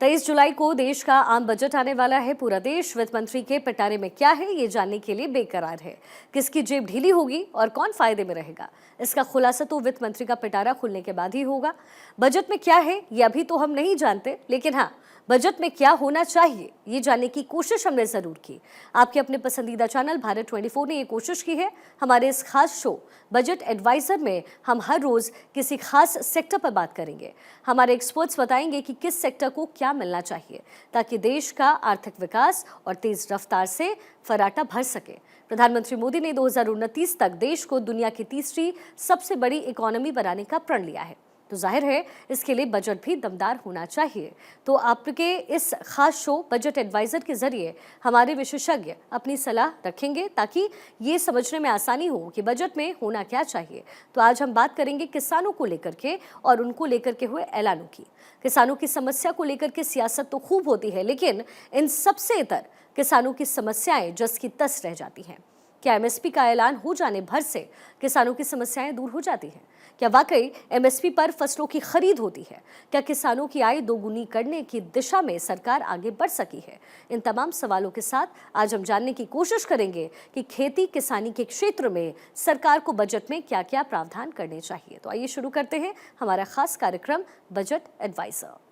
23 जुलाई को देश का आम बजट आने वाला है। पूरा देश वित्त मंत्री के पिटारे में क्या है ये जानने के लिए बेकरार है। किसकी जेब ढीली होगी और कौन फायदे में रहेगा, इसका खुलासा तो वित्त मंत्री का पिटारा खुलने के बाद ही होगा। बजट में क्या है ये अभी तो हम नहीं जानते, लेकिन हाँ, बजट में क्या होना चाहिए ये जानने की कोशिश हमने जरूर की। आपके अपने पसंदीदा चैनल भारत 24 ने ये कोशिश की है। हमारे इस खास शो बजट एडवाइजर में हम हर रोज किसी खास सेक्टर पर बात करेंगे। हमारे एक्सपर्ट्स बताएंगे कि किस सेक्टर को क्या मिलना चाहिए ताकि देश का आर्थिक विकास और तेज रफ्तार से फराटा भर सके। प्रधानमंत्री मोदी ने 2029 तक देश को दुनिया की तीसरी सबसे बड़ी इकोनॉमी बनाने का प्रण लिया है, तो जाहिर है इसके लिए बजट भी दमदार होना चाहिए। तो आपके इस खास शो बजट एडवाइजर के जरिए हमारे विशेषज्ञ अपनी सलाह रखेंगे ताकि ये समझने में आसानी हो कि बजट में होना क्या चाहिए। तो आज हम बात करेंगे किसानों को लेकर के और उनको लेकर के हुए ऐलानों की। किसानों की समस्या को लेकर के सियासत तो खूब होती है, लेकिन इन सबसे इतर किसानों की समस्याएं जस की तस रह जाती हैं। क्या एमएसपी का ऐलान हो जाने भर से किसानों की समस्याएं दूर हो जाती हैं? क्या वाकई एमएसपी पर फसलों की खरीद होती है? क्या किसानों की आय दोगुनी करने की दिशा में सरकार आगे बढ़ सकी है? इन तमाम सवालों के साथ आज हम जानने की कोशिश करेंगे कि खेती किसानी के क्षेत्र में सरकार को बजट में क्या क्या प्रावधान करने चाहिए। तो आइए शुरू करते हैं हमारा खास कार्यक्रम बजट एडवाइजर।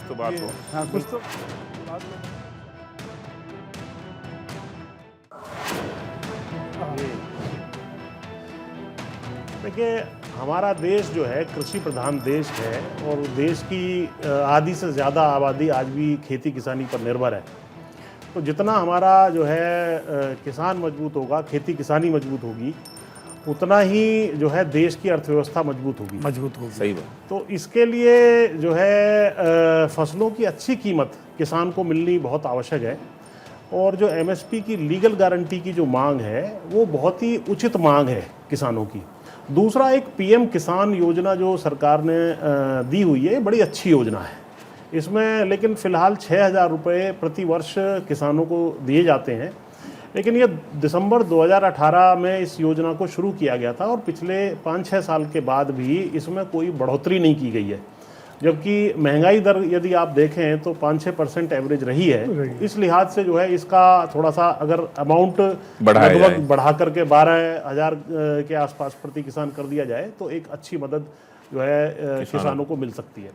तो बात हो। हाँ, कुछ तो बात देखिए, हमारा देश जो है कृषि प्रधान देश है और देश की आधी से ज़्यादा आबादी आज भी खेती किसानी पर निर्भर है। तो जितना हमारा जो है किसान मजबूत होगा, खेती किसानी मजबूत होगी, उतना ही जो है देश की अर्थव्यवस्था मजबूत होगी। सही बात। तो इसके लिए जो है फसलों की अच्छी कीमत किसान को मिलनी बहुत आवश्यक है। और जो एमएसपी की लीगल गारंटी की जो मांग है वो बहुत ही उचित मांग है किसानों की। दूसरा, एक पीएम किसान योजना जो सरकार ने दी हुई है, बड़ी अच्छी योजना है। इसमें लेकिन फ़िलहाल 6,000 रुपये प्रति वर्ष किसानों को दिए जाते हैं, लेकिन ये दिसंबर 2018 में इस योजना को शुरू किया गया था और पिछले 5-6 साल के बाद भी इसमें कोई बढ़ोतरी नहीं की गई है। जबकि महंगाई दर यदि आप देखें तो 5-6% एवरेज रही है। इस लिहाज से जो है इसका थोड़ा सा अगर अमाउंट लगभग बढ़ा करके 12,000 के आसपास प्रति किसान कर दिया जाए तो एक अच्छी मदद जो है किसानों को मिल सकती है।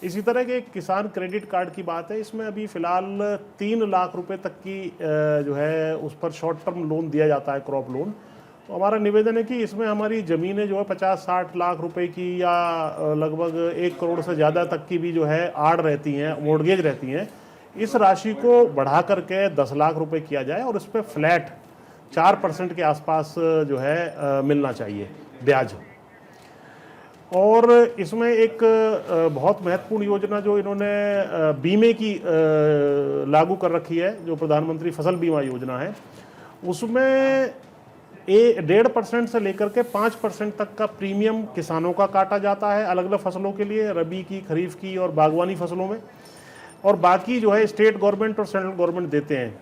इसी तरह के किसान क्रेडिट कार्ड की बात है, इसमें अभी फ़िलहाल 3 लाख रुपए तक की जो है उस पर शॉर्ट टर्म लोन दिया जाता है, क्रॉप लोन। तो हमारा निवेदन है कि इसमें हमारी ज़मीनें जो है 50-60 लाख रुपए की या लगभग 1 करोड़ से ज़्यादा तक की भी जो है आड़ रहती हैं, मोर्गेज रहती हैं, इस राशि को बढ़ा करके 10 लाख रुपए किया जाए और इस पर फ्लैट 4% के आसपास जो है मिलना चाहिए ब्याज। और इसमें एक बहुत महत्वपूर्ण योजना जो इन्होंने बीमे की लागू कर रखी है, जो प्रधानमंत्री फसल बीमा योजना है, उसमें 1.5% से लेकर के 5% तक का प्रीमियम किसानों का काटा जाता है अलग अलग फसलों के लिए, रबी की, खरीफ की और बागवानी फसलों में। और बाकी जो है स्टेट गवर्नमेंट और सेंट्रल गवर्नमेंट देते हैं।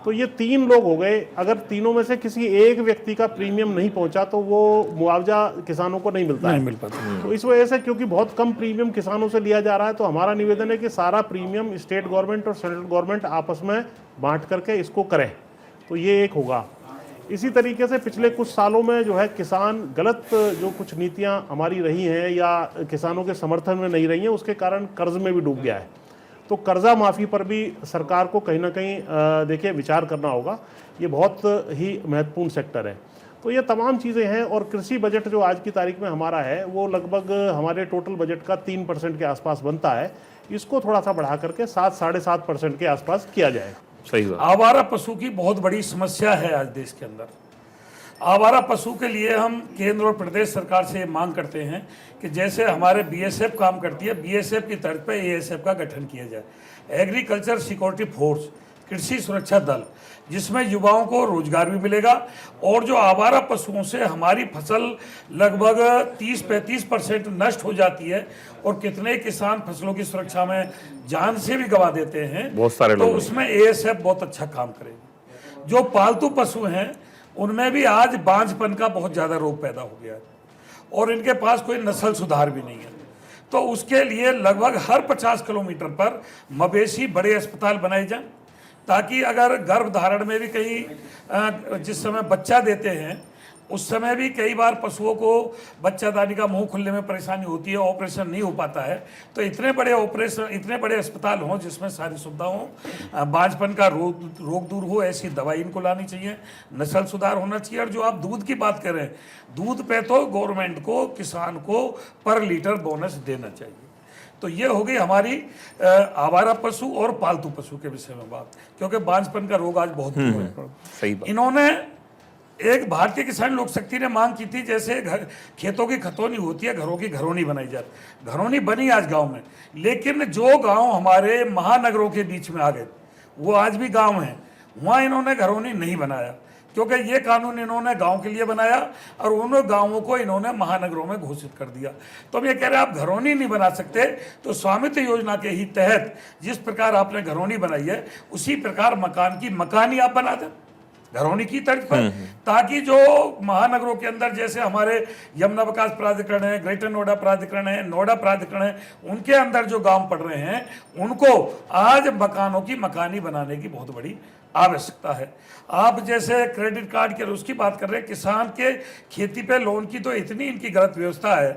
तो ये 3 लोग हो गए। अगर तीनों में से किसी एक व्यक्ति का प्रीमियम नहीं पहुंचा तो वो मुआवजा किसानों को नहीं मिलता है। तो इस वजह से क्योंकि बहुत कम प्रीमियम किसानों से लिया जा रहा है, तो हमारा निवेदन है कि सारा प्रीमियम स्टेट गवर्नमेंट और सेंट्रल गवर्नमेंट आपस में बांट करके इसको करें, तो ये एक होगा। इसी तरीके से पिछले कुछ सालों में जो है किसान गलत जो कुछ नीतियाँ हमारी रही हैं या किसानों के समर्थन में नहीं रही हैं, उसके कारण कर्ज में भी डूब गया है। तो कर्जा माफ़ी पर भी सरकार को कहीं ना कहीं देखिए विचार करना होगा। ये बहुत ही महत्वपूर्ण सेक्टर है। तो ये तमाम चीज़ें हैं। और कृषि बजट जो आज की तारीख में हमारा है वो लगभग हमारे टोटल बजट का 3% के आसपास बनता है। इसको थोड़ा सा बढ़ा करके 7-7.5% के आसपास किया जाए। सही बात। आवारा पशु की बहुत बड़ी समस्या है आज देश के अंदर। आवारा पशु के लिए हम केंद्र और प्रदेश सरकार से मांग करते हैं कि जैसे हमारे बीएसएफ काम करती है, बीएसएफ की तर्ज पर एएसएफ का गठन किया जाए। एग्रीकल्चर सिक्योरिटी फोर्स, कृषि सुरक्षा दल, जिसमें युवाओं को रोजगार भी मिलेगा और जो आवारा पशुओं से हमारी फसल लगभग 30-35% नष्ट हो जाती है और कितने किसान फसलों की सुरक्षा में जान से भी गंवा देते हैं, बहुत सारे तो लोग। उसमें एएसएफ बहुत अच्छा काम करेगी। जो पालतू पशु हैं उनमें भी आज बांझपन का बहुत ज़्यादा रोग पैदा हो गया है और इनके पास कोई नस्ल सुधार भी नहीं है। तो उसके लिए लगभग हर 50 किलोमीटर पर मवेशी बड़े अस्पताल बनाए जाएं, ताकि अगर गर्भधारण में भी कहीं जिस समय बच्चा देते हैं उस समय भी कई बार पशुओं को बच्चादानी का मुंह खुलने में परेशानी होती है, ऑपरेशन नहीं हो पाता है, तो इतने बड़े अस्पताल हों जिसमें सारी सुविधा हो, बांझपन का रोग दूर हो, ऐसी दवाई इनको लानी चाहिए, नस्ल सुधार होना चाहिए। और जो आप दूध की बात कर रहे हैं, दूध पे तो गवर्नमेंट को, किसान को पर लीटर बोनस देना चाहिए। तो ये हो गई हमारी आवारा पशु और पालतू पशु के विषय में बात, क्योंकि बांझपन का रोग आज बहुत दूर है। सही बात। इन्होंने एक भारतीय किसान लोक शक्ति ने मांग की थी, जैसे खेतों की खतौनी होती है, घरों की घरौनी बनाई जाती, घरौनी बनी आज गांव में, लेकिन जो गांव हमारे महानगरों के बीच में आ गए वो आज भी गांव हैं, वहाँ इन्होंने घरौनी नहीं बनाया, क्योंकि ये कानून इन्होंने गांव के लिए बनाया और उन गांवों को इन्होंने महानगरों में घोषित कर दिया। तो हम ये कह रहे हैं आप घरौनी नहीं बना सकते तो स्वामित्व योजना के ही तहत जिस प्रकार आपने घरौनी बनाई है उसी प्रकार मकान की मकानी आप बना दें घरौनी की तर्ज पर, ताकि जो महानगरों के अंदर जैसे हमारे यमुना विकास प्राधिकरण है, ग्रेटर नोएडा प्राधिकरण है, नोएडा प्राधिकरण है, उनके अंदर जो गांव पड़ रहे हैं उनको आज मकानों की मकानी बनाने की बहुत बड़ी आवश्यकता है। आप जैसे क्रेडिट कार्ड के उसकी बात कर रहे हैं, किसान के खेती पे लोन की तो इतनी इनकी गलत व्यवस्था है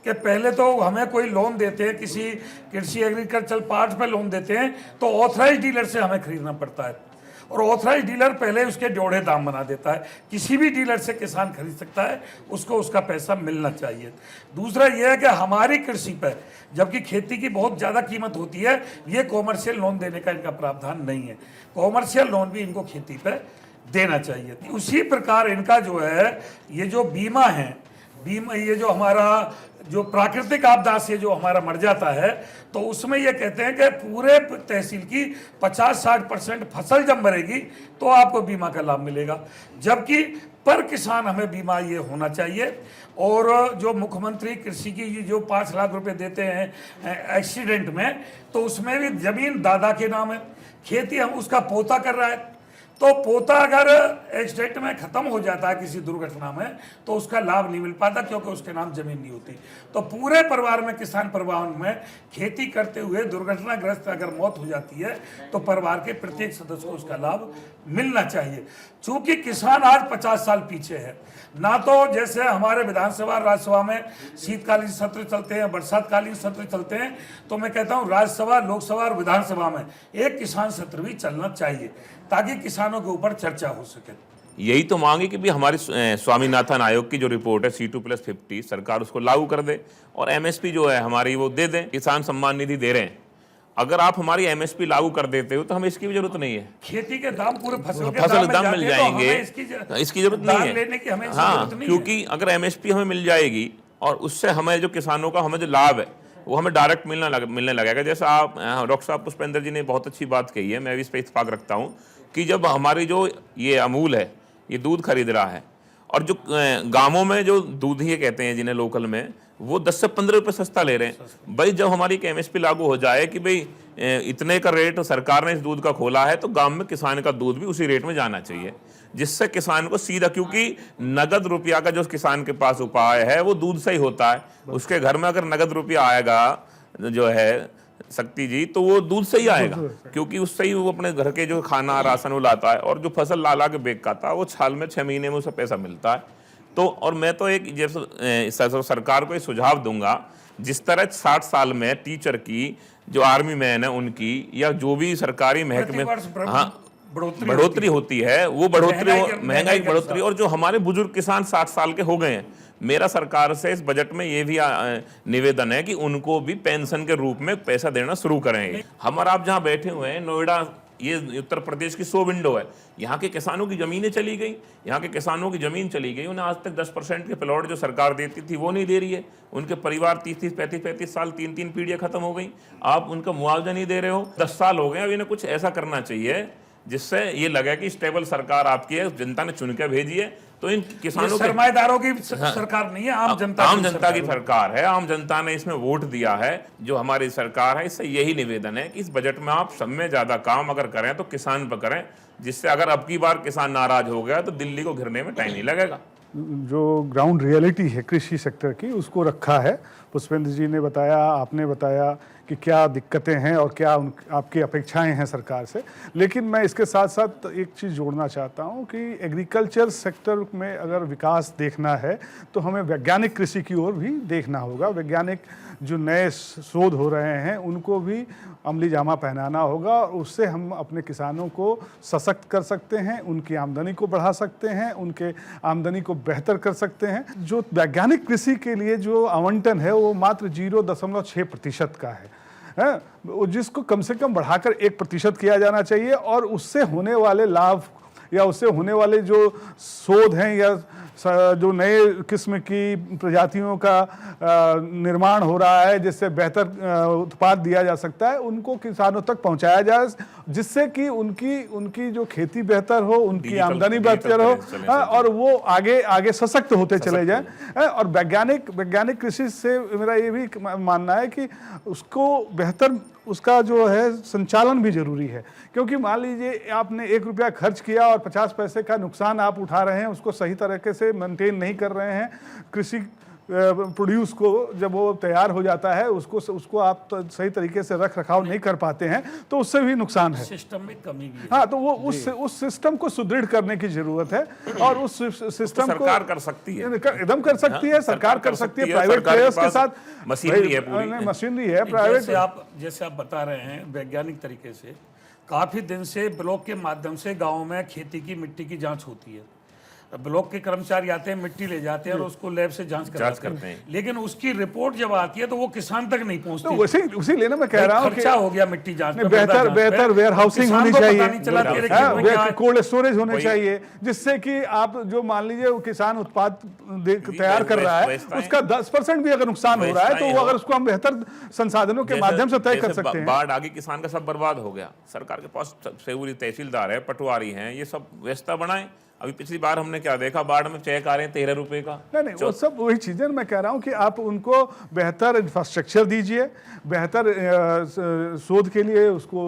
कि पहले तो हमें कोई लोन देते हैं, किसी कृषि एग्रीकल्चर पार्ट पे लोन देते हैं तो ऑथराइज डीलर से हमें खरीदना पड़ता है और ऑथराइज डीलर पहले उसके जोड़े दाम बना देता है। किसी भी डीलर से किसान खरीद सकता है, उसको उसका पैसा मिलना चाहिए। दूसरा यह है कि हमारी कृषि पर जबकि खेती की बहुत ज़्यादा कीमत होती है, ये कॉमर्शियल लोन देने का इनका प्रावधान नहीं है, कॉमर्शियल लोन भी इनको खेती पर देना चाहिए। उसी प्रकार इनका जो है ये जो बीमा है, बीमा ये जो हमारा जो प्राकृतिक आपदा से जो हमारा मर जाता है तो उसमें ये कहते हैं कि पूरे तहसील की 50-60% फसल जब मरेगी तो आपको बीमा का लाभ मिलेगा, जबकि पर किसान हमें बीमा ये होना चाहिए। और जो मुख्यमंत्री कृषि की जो 5 लाख रुपए देते हैं एक्सीडेंट में, तो उसमें भी जमीन दादा के नाम है, खेती हम उसका पोता कर रहा है, तो पोता अगर एक्सीडेंट में खत्म हो जाता है किसी दुर्घटना में तो उसका लाभ नहीं मिल पाता, क्योंकि उसके नाम जमीन नहीं होती। तो पूरे परिवार में, किसान परिवार में खेती करते हुए दुर्घटनाग्रस्त अगर मौत हो जाती है तो परिवार के प्रत्येक सदस्य को उसका लाभ मिलना चाहिए। चूंकि किसान आज 50 साल पीछे है, ना तो जैसे हमारे विधानसभा राज्यसभा में शीतकालीन सत्र चलते हैं, बरसातकालीन सत्र चलते हैं, तो मैं कहता हूँ राज्यसभा, लोकसभा और विधानसभा में एक किसान सत्र भी चलना चाहिए ताकि किसानों के ऊपर चर्चा हो सके। यही तो मांग है कि भी हमारी स्वामीनाथन आयोग की जो रिपोर्ट है C2+50 सरकार उसको लागू कर दे और MSP जो है हमारी वो दे दें। किसान सम्मान निधि दे रहे हैं, अगर आप हमारी MSP लागू कर देते हो तो हमें इसकी भी जरूरत नहीं है। खेती के दाम पूरे फसल दाम मिल जाएंगे, इसकी जरूरत नहीं है। लेने की हमें हाँ, क्योंकि अगर MSP हमें मिल जाएगी और उससे हमें जो किसानों का हमें जो लाभ है वो हमें डायरेक्ट मिलने लगेगा। जैसे आप डॉक्टर साहब पुष्पेंद्र जी ने बहुत अच्छी बात कही है, मैं भी इस पर इत्तेफाक रखता हूँ कि जब हमारी जो ये अमूल है ये दूध खरीद रहा है और जो गांवों में जो दूध ही कहते हैं जिन्हें लोकल में, वो 10 से 15 रुपये सस्ता ले रहे हैं। भाई जब हमारी MSP लागू हो जाए कि भाई इतने का रेट सरकार ने इस दूध का खोला है तो गांव में किसान का दूध भी उसी रेट में जाना चाहिए, जिससे किसान को सीधा, क्योंकि नगद रुपया का जो किसान के पास उपाय है वो दूध से ही होता है। उसके घर में अगर नगद रुपया आएगा जो है शक्ति जी, तो वो दूध से ही आएगा, क्योंकि उससे ही वो अपने घर के जो खाना राशन वो लाता है और जो फसल ला के बेच खाता है वो साल में 6 महीने में उसे पैसा मिलता है। तो और मैं तो एक जैसे सरकार को ये सुझाव दूंगा, जिस तरह 60 साल में टीचर की, जो आर्मी मैन है उनकी, या जो भी सरकारी महकमे हाँ बढ़ोतरी होती है, वो महंगाई बढ़ोतरी, और जो हमारे बुजुर्ग किसान 60 साल के हो गए हैं, मेरा सरकार से इस बजट में ये भी निवेदन है कि उनको भी पेंशन के रूप में पैसा देना शुरू करेंगे। हम और आप जहाँ बैठे हुए हैं नोएडा, ये उत्तर प्रदेश की 100 विंडो है, यहाँ के किसानों की जमीनें चली गई, यहाँ के किसानों की जमीन चली गई। उन्हें आज तक 10% के प्लॉट जो सरकार देती थी वो नहीं दे रही है। उनके परिवार 30-30, 35-35 साल, 3-3 पीढ़ियाँ खत्म हो गई, आप उनका मुआवजा नहीं दे रहे हो। 10 साल हो गए, अब इन्हें कुछ ऐसा करना चाहिए जिससे ये लगे कि स्टेबल सरकार आपकी है, जनता ने चुन के भेजी है। तो इन ये किसानों के सरमाएदारों की सरकार नहीं है, आम जनता की सरकार है। आम जनता ने इसमें वोट दिया है, जो हमारी सरकार है। इससे यही निवेदन है कि इस बजट में आप सब में ज्यादा काम अगर करें तो किसान पर करें, जिससे अगर अब की बार किसान नाराज हो गया तो दिल्ली को घिरने में टाइम नहीं लगेगा। जो ग्राउंड रियलिटी है कृषि सेक्टर की, उसको रखा है। पुष्पेंद्र जी ने बताया, आपने बताया कि क्या दिक्कतें हैं और क्या आपकी अपेक्षाएं हैं सरकार से। लेकिन मैं इसके साथ साथ एक चीज़ जोड़ना चाहता हूं कि एग्रीकल्चर सेक्टर में अगर विकास देखना है तो हमें वैज्ञानिक कृषि की ओर भी देखना होगा। वैज्ञानिक जो नए शोध हो रहे हैं उनको भी अमली जामा पहनाना होगा, और उससे हम अपने किसानों को सशक्त कर सकते हैं, उनकी आमदनी को बढ़ा सकते हैं, उनके आमदनी को बेहतर कर सकते हैं। जो वैज्ञानिक कृषि के लिए जो आवंटन है वो मात्र 0.6% का है, जिसको कम से कम बढ़ाकर 1% किया जाना चाहिए। और उससे होने वाले लाभ या उससे होने वाले जो शोध हैं या जो नए किस्म की प्रजातियों का निर्माण हो रहा है, जिससे बेहतर उत्पाद दिया जा सकता है, उनको किसानों तक पहुंचाया जाए, जिससे कि उनकी जो खेती बेहतर हो, उनकी आमदनी बेहतर हो, और वो आगे आगे सशक्त होते चले जाएं। और वैज्ञानिक कृषि से मेरा ये भी मानना है कि उसको बेहतर उसका जो है संचालन भी जरूरी है। क्योंकि मान लीजिए आपने 1 रुपया खर्च किया और 50 पैसे का नुकसान आप उठा रहे हैं, उसको सही तरीके से मेंटेन नहीं कर रहे हैं। कृषि प्रोड्यूस को जब वो तैयार हो जाता है उसको आप तो सही तरीके से रख रखाव नहीं कर पाते हैं, तो उससे भी नुकसान है। सिस्टम में कमी भी है। हाँ, तो वो उस सिस्टम को सुदृढ़ करने की जरूरत है। और उस सिस्टम को सरकार कर सकती है, एकदम कर सकती है, सरकार कर सकती है। प्राइवेट प्लेयर्स के साथ मशीनरी है, पूरी मशीनरी है प्राइवेट। जैसे आप बता रहे हैं वैज्ञानिक तरीके से, काफी दिन से ब्लॉक के माध्यम से गाँव में खेती की मिट्टी की जाँच होती है। ब्लॉक के कर्मचारी आते हैं, मिट्टी ले जाते हैं और उसको लैब से जांच करते हैं। लेकिन उसकी रिपोर्ट जब आती है तो वो किसान तक नहीं पहुंचती। तो उसी लेना मैं कह रहा हूँ, खर्चा हो गया मिट्टी जांच में, बेहतर वेयर हाउसिंग होनी चाहिए, कोल्ड स्टोरेज होने चाहिए, जिससे कि आप जो मान लीजिए वो किसान उत्पाद तैयार कर रहा है, उसका 10% भी अगर नुकसान हो रहा है तो वो अगर उसको हम बेहतर संसाधनों के माध्यम से तय कर सकते हैं। बाढ़ आगे किसान का सब बर्बाद हो गया। सरकार के पास सेवरी तहसीलदार है, पटवारी हैं, ये सब व्यवस्था बनाए। अभी पिछली बार हमने क्या देखा, बाढ़ में चेक आ रहे हैं 13 रुपए का। नहीं, वो सब वही चीजें मैं कह रहा हूं कि आप उनको बेहतर इंफ्रास्ट्रक्चर दीजिए, बेहतर शोध के लिए उसको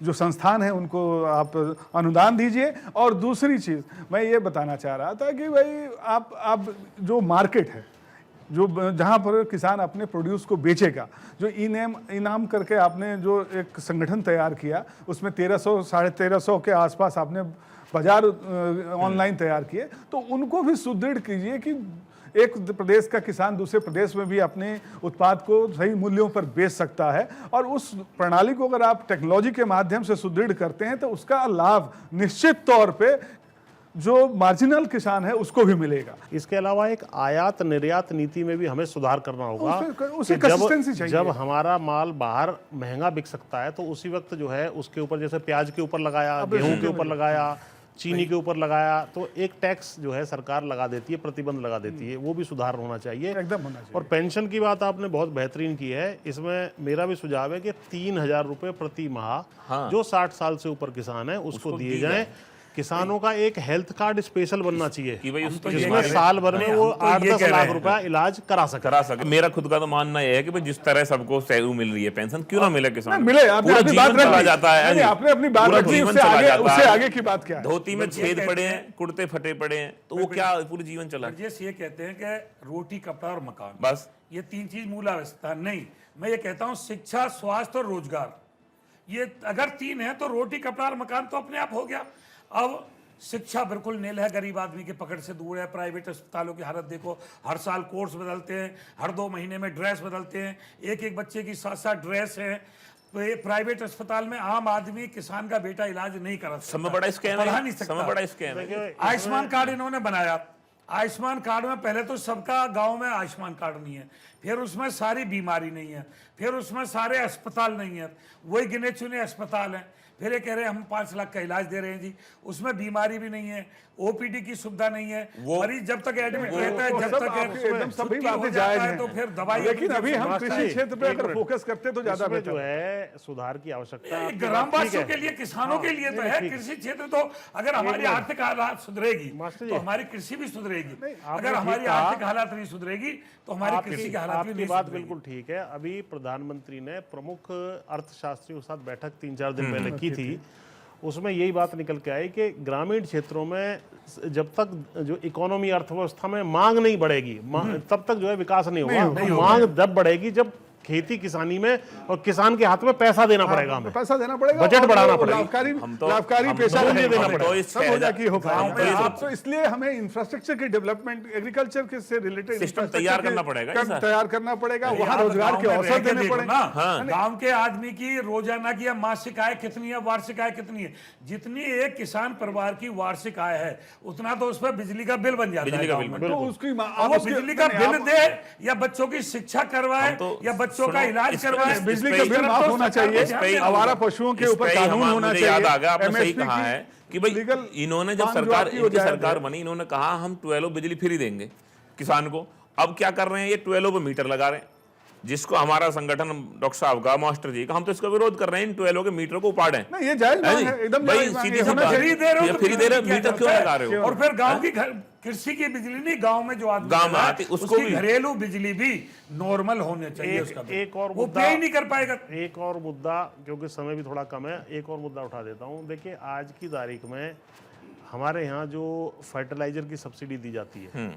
जो संस्थान है उनको आप अनुदान दीजिए। और दूसरी चीज मैं ये बताना चाह रहा था कि भाई आप जो मार्केट है, जो जहाँ पर किसान अपने प्रोड्यूस को बेचेगा, जो इनाम करके आपने जो एक संगठन तैयार किया, उसमें 1300 साढ़े 1300 के आसपास आपने बाजार ऑनलाइन तैयार किए, तो उनको भी सुदृढ़ कीजिए कि एक प्रदेश का किसान दूसरे प्रदेश में भी अपने उत्पाद को सही मूल्यों पर बेच सकता है। और उस प्रणाली को अगर आप टेक्नोलॉजी के माध्यम से सुदृढ़ करते हैं तो उसका लाभ निश्चित तौर पे जो मार्जिनल किसान है उसको भी मिलेगा। इसके अलावा एक आयात निर्यात नीति में भी हमें सुधार करना होगा। उसे कंसिस्टेंसी चाहिए। जब हमारा माल बाहर महंगा बिक सकता है तो उसी वक्त जो है उसके ऊपर, जैसे प्याज के ऊपर लगाया, गेहूं के ऊपर लगाया, चीनी के ऊपर लगाया, तो एक टैक्स जो है सरकार लगा देती है, प्रतिबंध लगा देती है, वो भी सुधार होना चाहिए, एकदम होना चाहिए। और पेंशन की बात आपने बहुत बेहतरीन की है। इसमें मेरा भी सुझाव है कि 3000 रुपए प्रति माह जो 60 साल से ऊपर किसान है उसको दिए जाएं। किसानों का एक हेल्थ कार्ड स्पेशल बनना चाहिए कि भाई उसको जिसमें साल भर में वो 8-10 लाख रुपया इलाज करा सके। मेरा खुद का तो मानना यह है कि भाई जिस तरह सबको सैलरी मिल रही है, पेंशन क्यों ना मिले किसान, मिले। आपने अपनी बात चला जाता है, आपने अपनी बात रखी, उससे आगे की बात क्या है? धोती में छेद पड़े हैं, कुर्ते फटे पड़े हैं, तो वो क्या पूरे जीवन चला? ये कहते हैं कि रोटी, कपड़ा और मकान, बस ये 3 चीज मूल आवश्यकता नहीं। मैं ये कहता हूँ शिक्षा, स्वास्थ्य और रोजगार, ये अगर 3 है तो रोटी, कपड़ा और मकान तो अपने आप हो गया। अब शिक्षा बिल्कुल नील है, गरीब आदमी के पकड़ से दूर है। प्राइवेट अस्पतालों की हालत देखो, हर साल कोर्स बदलते हैं, हर 2 महीने में ड्रेस बदलते हैं, एक बच्चे की 7-7 ड्रेस है। प्राइवेट अस्पताल में आम आदमी, किसान का बेटा इलाज नहीं करा सकता, समय बड़ा स्कैम है। आयुष्मान कार्ड इन्होंने बनाया। आयुष्मान कार्ड में पहले तो सबका गांव में आयुष्मान कार्ड नहीं है, फिर उसमें सारी बीमारी नहीं है, फिर उसमें सारे अस्पताल नहीं है, वही गिने चुने अस्पताल हैं, फिर ये कह रहे हैं हम 5 लाख का इलाज दे रहे हैं जी, उसमें बीमारी भी नहीं है, ओपीडी की सुविधा नहीं है, मरीज जब तक एडमिट रहता है, जब तक एकदम सभी छुट्टी हो बातें जाता जायज है हैं, तो फिर दवाई, लेकिन अभी हम मास्टर कृषि जी, क्षेत्र पे एक अगर मिनट। फोकस करते तो ज्यादा इसमें बेहतर जो है सुधार की आवश्यकता है। आपकी बात ग्रामवासियों ठीक है। के लिए, किसानों के लिए तो नहीं, है। ठीक। कृषि क्षेत्र तो अगर हमारी आर्थिक हालात सुधरेगी मास्टर जी। तो हमारी कृषि भी सुधरेगी, आपने अगर हमारी ठीक कहा। आर्थिक हालात नहीं सुधरेगी तो हमारी कृषि की हालात भी आपकी नहीं बात सुधरेगी। बिल्कुल ठीक है। अभी प्रधानमंत्री ने प्रमुख अर्थशास्त्रियों के साथ बैठक 3-4 दिन पहले की थी, उसमें यही बात निकल के आई कि ग्रामीण क्षेत्रों में जब तक जो इकोनॉमी अर्थव्यवस्था में मांग नहीं बढ़ेगी, तब तक जो है विकास नहीं होगा। मांग जब बढ़ेगी जब खेती किसानी में और किसान के हाथ में पैसा देना पड़ेगा, हमें पैसा देना पड़ेगा, बजट और बढ़ाना वो पड़ेगा। लाभकारी हम पैसा तो नहीं देना हम तो पड़ेगा, इस तब हो जाके हो गाँव में पाएगा। आप- तो इसलिए हमें इंफ्रास्ट्रक्चर की डेवलपमेंट, एग्रीकल्चर के से रिलेटेड सिस्टम तैयार करना पड़ेगा, ये सर। तैयार करना पड़ेगा, वहाँ आप रोजगार गाँव के में अवसर रह के देने देखो पड़ेंगे। ना, गांव के आदमी की रोजाना की या मासिक आय कितनी है, वार्षिक आय कितनी है? जितनी एक किसान परिवार की वार्षिक आय है उतना तो उस पर बिजली का बिल बन जाता है बिजली का गाँव बिल में। बन तो तो उसकी अब वो बिजली का बिल दे या बच्चों की शिक्षा करवाए हम तो या बच्चों का सुनो, इलाज इस पे- करवाए, इस बिजली पे- का इस बिल तरफ माफ तो होना सरकार को चाहिए, ध्यान देना आवारा होगा। पशुओं के इस ऊपर पे कानून हमारा- होना मुझे चाहिए। याद आ गया, आपने सही MSP कहा की है कि भाई लीगल इन्होंने जब मांग जो सरकार, आपकी हो इनकी जाए सरकार है। बनी, इन्होंने कहा हम 12 बिजली फ्री देंगे किसान को। अब क्या कर रहे हैं, ये 12 पे मीटर लगा रहे हैं, जिसको हमारा संगठन डॉक्टर साहब का, मास्टर जी का, हम तो इसका विरोध कर रहे हैं, इन 12 के मीटर को उपाड़ें। नहीं, ये जायज मांग है, एकदम भाई जायज मांग है, सीधी सी होना बात, चाहिए। फ्री दे रहे हो ये तो फ्री दे रहे हो, क्या मीटर क्यों चलता है? लगा रहे हो? और फिर गांव की कृषि की बिजली नहीं, गांव में जो आदमी गांव में रहता है, आती, उसको उसकी भी- घरेलू बिजली भी नॉर्मल होने चाहिए। उसका बिल। एक और वो मुद्दा- पे ही नहीं कर पाएगा। एक और मुद्दा, क्योंकि समय भी थोड़ा कम है, एक और मुद्दा उठा देता हूँ। देखिए, आज की तारीख में हमारे यहाँ जो फर्टिलाइजर की सब्सिडी दी जाती है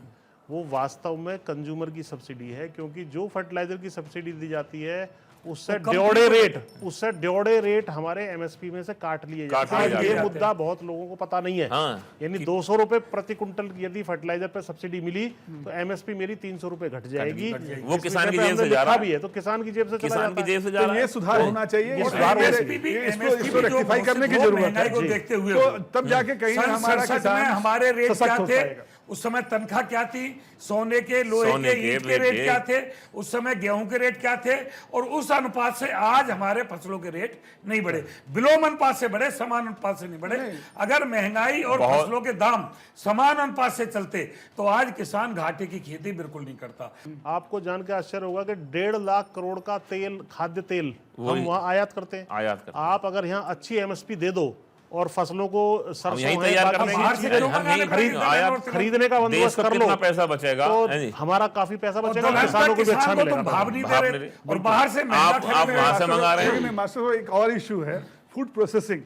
वो वास्तव में कंज्यूमर की सब्सिडी है, क्योंकि जो फर्टिलाइजर की सब्सिडी दी जाती है उससे ड्योड़े रेट हमारे एमएसपी में से काट लिए जाते हैं। जाते ये हैं। मुद्दा बहुत लोगों को पता नहीं है। हाँ। यानी 200 रुपए प्रति कुंटल यदि फर्टिलाइजर पे सब्सिडी मिली तो एमएसपी मेरी 300 रुपए घट जाएगी। वो इस किसान की विषय पे जेब से हमने जा रहा लिखा भी है, तो किसान की जेब से चला किसान जाता की है। जेब से जा तो रहा ये है। सुधार होना चाहिए, ये और सुधार होना MSP भी- इसको MSP भी जो रेक्टिफाई करने की घोषित हो जरूरत है। महंगाई को जी। देखते हुए तो तब जाके कहीं सन हमारा 67 में किसान हमारे रेट सशक्त क्या हो थे, पाएगा। उस समय तनख्वाह क्या थी, सोने के, लोहे सोने के, के, ईंट के रेट के। क्या थे, उस समय गेहूं के रेट क्या थे, और उस अनुपात से आज हमारे फसलों के रेट नहीं बढ़े, विलोम अनुपात से बढ़े, समान अनुपात से नहीं बढ़े। अगर महंगाई और फसलों के दाम समान अनुपात से चलते तो आज किसान घाटे की खेती बिल्कुल नहीं करता। आपको जान के आश्चर्य होगा कि 1.5 लाख करोड़ का तेल, खाद्य तेल हम वही। वहाँ आयात करते हैं। आयात करते हैं। आप अगर यहाँ अच्छी एमएसपी दे दो और फसलों को हम सरसों यही है, तैयार बाकी कर चीज़ें बाहर से हैं, क्यों हम मंगाने यही पड़ेंगे? आयात खरीदने का देश बंदोबस्त को कर लो, कितना पैसा बचेगा, तो है जी? हमारा काफी पैसा और बचेगा, दलहन किसानों पर को भी अच्छा किसान को मिलेगा। तुम भाव नहीं भाव दे नहीं रहे दे। और बाहर से महंगा आप खरीद रहे हो। वहां से मंगा रहे लेकिन हैं। मास्टर, एक और इशू है फूड प्रोसेसिंग।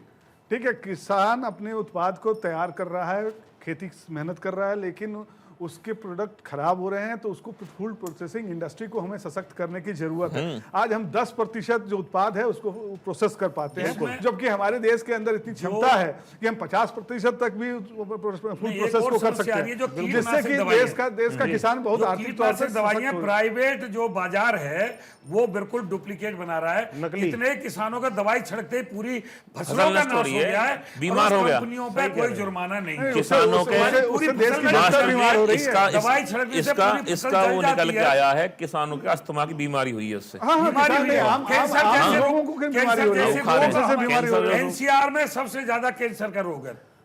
ठीक है, किसान अपने उत्पाद को तैयार कर रहा है, खेती मेहनत कर रहा है, लेकिन उसके प्रोडक्ट खराब हो रहे हैं, तो उसको फूड प्रोसेसिंग इंडस्ट्री को हमें सशक्त करने की जरूरत है। आज हम 10% जो उत्पाद है उसको प्रोसेस कर पाते हैं, जबकि हमारे देश के अंदर इतनी क्षमता है कि हम 50% तक भी फूड एक प्रोसेस और को कर समस्या सकते आ रही है, जो हैं, जिससे कीटनाशक कि दवाइयाँ देश का किसान बहुत जो आर्थिक तौर से कीटनाशक दवाइयाँ सशक्त हो। प्राइवेट जो बाजार है वो बिल्कुल डुप्लीकेट बना रहा है। नकली। इतने किसानों का दवाई छिड़कते ही पूरी फसल फसलों का नष्ट हो नाश रही हो है, गया है, बीमार और हो गया। कंपनियों पे कोई जुर्माना नहीं है। किसानों के पूरी उससे देश की फसल जनता नष्ट बीमार हो रही है। इसका दवाई छिड़कने से इसका पूरी फसल इसका जल वो जाती निकल के है। आया है, किसानों के अस्थमा की बीमारी हुई है उससे। हाँ, हाँ, बीमारी किसान हुई नहीं, है। आम कैंसर जैसे लोगों को क्या बीमारी हो रही है, कैंसर खा रहे जैसे हैं। से बीमारी हो रही है। एनसीआर में सबसे ज्यादा कैंसर का रोग है।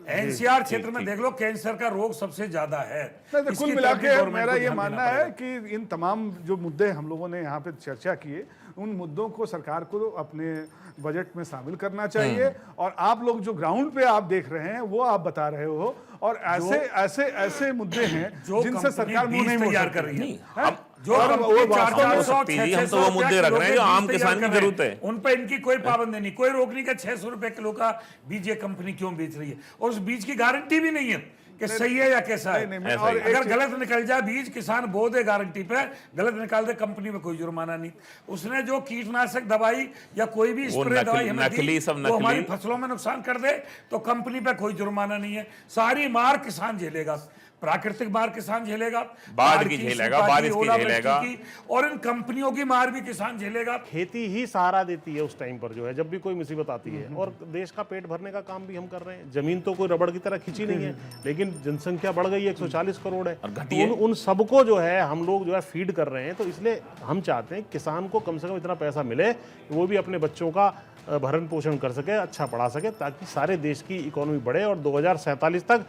एनसीआर क्षेत्र में देख लो, कैंसर का रोग सबसे ज्यादा है। नहीं, तो इसकी कुल मिला तरफ भी के गवर्नमेंट मेरा को ये ध्यान मानना देना है कि इन तमाम जो मुद्दे हम लोगों ने यहाँ पे चर्चा किए, उन मुद्दों को सरकार को अपने बजट में शामिल करना चाहिए, और आप लोग जो ग्राउंड पे आप देख रहे हैं वो आप बता रहे हो, और ऐसे मुद्दे हैं जो जिनसे सरकार मुंह नहीं मोड़ तैयार सकती। कर रही नहीं, है, हम जो और कंपनी वो 400, वास्तव में 600, हम तो 600 वो मुद्दे रख रहे हैं जो किलो के आम बीज किसान तैयार की कर रहे जरूरत हैं। है। उन पे इनकी कोई पाबंदी नहीं, कोई रोक नहीं कि 600 रुपए किलो का बीज ये कंपनी क्यों बेच रही है, और उस बीज की गारंटी भी नहीं है कि सही है या कैसा है। नहीं, ऐसा और ही। एक अगर चीज- गलत निकल जाए बीज, किसान बो दे गारंटी पे, गलत निकाल दे, कंपनी में कोई जुर्माना नहीं। उसने जो कीटनाशक दवाई या कोई भी वो स्प्रे दवाई हमें नकली, दी, सब वो हमारी नकली। फसलों में नुकसान कर दे तो कंपनी पे कोई जुर्माना नहीं है, सारी मार किसान झेलेगा। प्राकृतिक मार किसान झेलेगा, बाढ़ की झेलेगा, सूखा बारिश की ओलावृष्टि झेलेगा। की, और इन कंपनियों की मार भी किसान झेलेगा। खेती ही सहारा देती है उस टाइम पर, जो है जब भी कोई मुसीबत आती है। और देश का पेट भरने का काम भी हम कर रहे हैं। जमीन तो कोई रबड़ की तरह खिंची नहीं है, लेकिन जनसंख्या बढ़ गई है, 140 करोड़ है, और घटी तो उन सबको जो है हम लोग जो है फीड कर रहे हैं। तो इसलिए हम चाहते हैं किसान को कम से कम इतना पैसा मिले कि वो भी अपने बच्चों का भरण पोषण कर सके, अच्छा पढ़ा सके, ताकि सारे देश की इकोनॉमी बढ़े और 2047 तक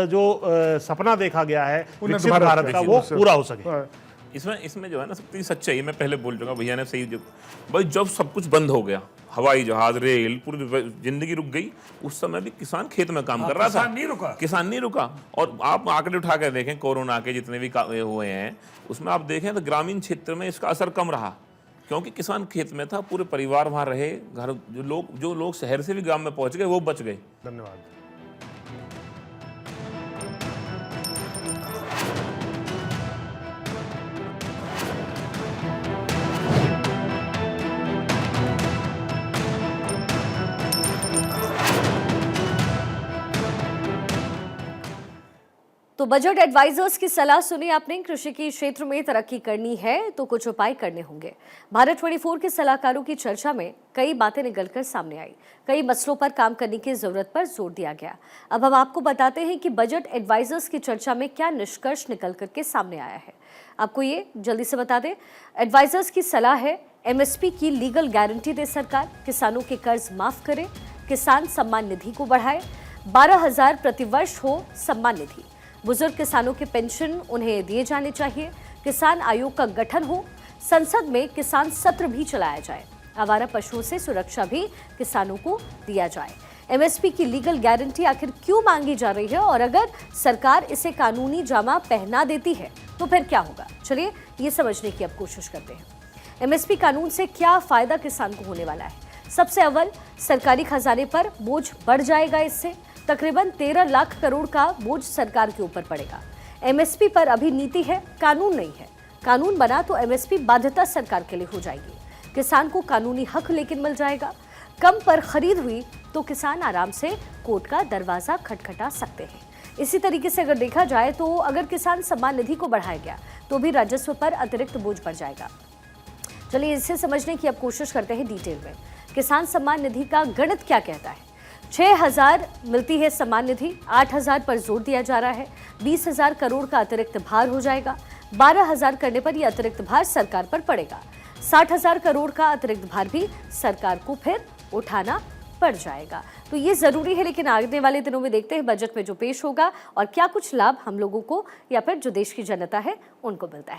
जो सपना देखा गया है विकसित भारत का, वो पूरा हो सके। इसमें जो है ना सबसे सच्चाई, मैं पहले बोल चुका, भैया ने सही, जो भाई जब सब कुछ बंद हो गया, हवाई जहाज, रेल, पूरी जिंदगी रुक गई, उस समय भी किसान खेत में काम कर रहा था, किसान नहीं रुका। और आप आंकड़े उठा कर देखें, कोरोना के जितने भी हुए हैं उसमें आप देखें तो ग्रामीण क्षेत्र में इसका असर कम रहा, क्योंकि किसान खेत में था, पूरे परिवार वहां रहे। घर जो लोग शहर से भी गांव में पहुंच गए वो बच गए। धन्यवाद। तो बजट एडवाइजर्स की सलाह सुनी आपने। कृषि के क्षेत्र में तरक्की करनी है तो कुछ उपाय करने होंगे। भारत 24 के सलाहकारों की चर्चा में कई बातें निकलकर सामने आई, कई मसलों पर काम करने की जरूरत पर जोर दिया गया। अब हम आपको बताते हैं कि बजट एडवाइजर्स की चर्चा में क्या निष्कर्ष निकल करके सामने आया है। आपको ये जल्दी से बता दें, एडवाइजर्स की सलाह है MSP की लीगल गारंटी दे सरकार, किसानों के कर्ज माफ करे, किसान सम्मान निधि को बढ़ाए, 12,000 प्रतिवर्ष हो सम्मान निधि, बुजुर्ग किसानों के पेंशन उन्हें दिए जाने चाहिए, किसान आयोग का गठन हो, संसद में किसान सत्र भी चलाया जाए, आवारा पशुओं से सुरक्षा भी किसानों को दिया जाए। MSP की लीगल गारंटी आखिर क्यों मांगी जा रही है, और अगर सरकार इसे कानूनी जामा पहना देती है तो फिर क्या होगा? चलिए ये समझने की अब कोशिश करते हैं। MSP कानून से क्या फायदा किसान को होने वाला है। सबसे अव्वल, सरकारी खजाने पर बोझ बढ़ जाएगा। इससे तकरीबन 13 लाख करोड़ का बोझ सरकार के ऊपर पड़ेगा। MSP पर अभी नीति है, कानून नहीं है। कानून बना तो MSP बाध्यता सरकार के लिए हो जाएगी। किसान को कानूनी हक लेकिन मिल जाएगा। कम पर खरीद हुई तो किसान आराम से कोर्ट का दरवाजा खटखटा सकते हैं। इसी तरीके से अगर देखा जाए तो अगर किसान सम्मान निधि को बढ़ाया गया तो भी राजस्व पर अतिरिक्त बोझ बढ़ जाएगा। चलिए इसे समझने की अब कोशिश करते हैं डिटेल में। किसान सम्मान निधि का गणित क्या कहता है। 6,000 मिलती है सम्मान निधि, 8,000 पर जोर दिया जा रहा है, 20,000 करोड़ का अतिरिक्त भार हो जाएगा। 12,000 करने पर यह अतिरिक्त भार सरकार पर पड़ेगा। 60,000 करोड़ का अतिरिक्त भार भी सरकार को फिर उठाना पड़ जाएगा। तो ये जरूरी है, लेकिन आने वाले दिनों में देखते हैं बजट में जो पेश होगा और क्या कुछ लाभ हम लोगों को या फिर जो देश की जनता है उनको मिलता है।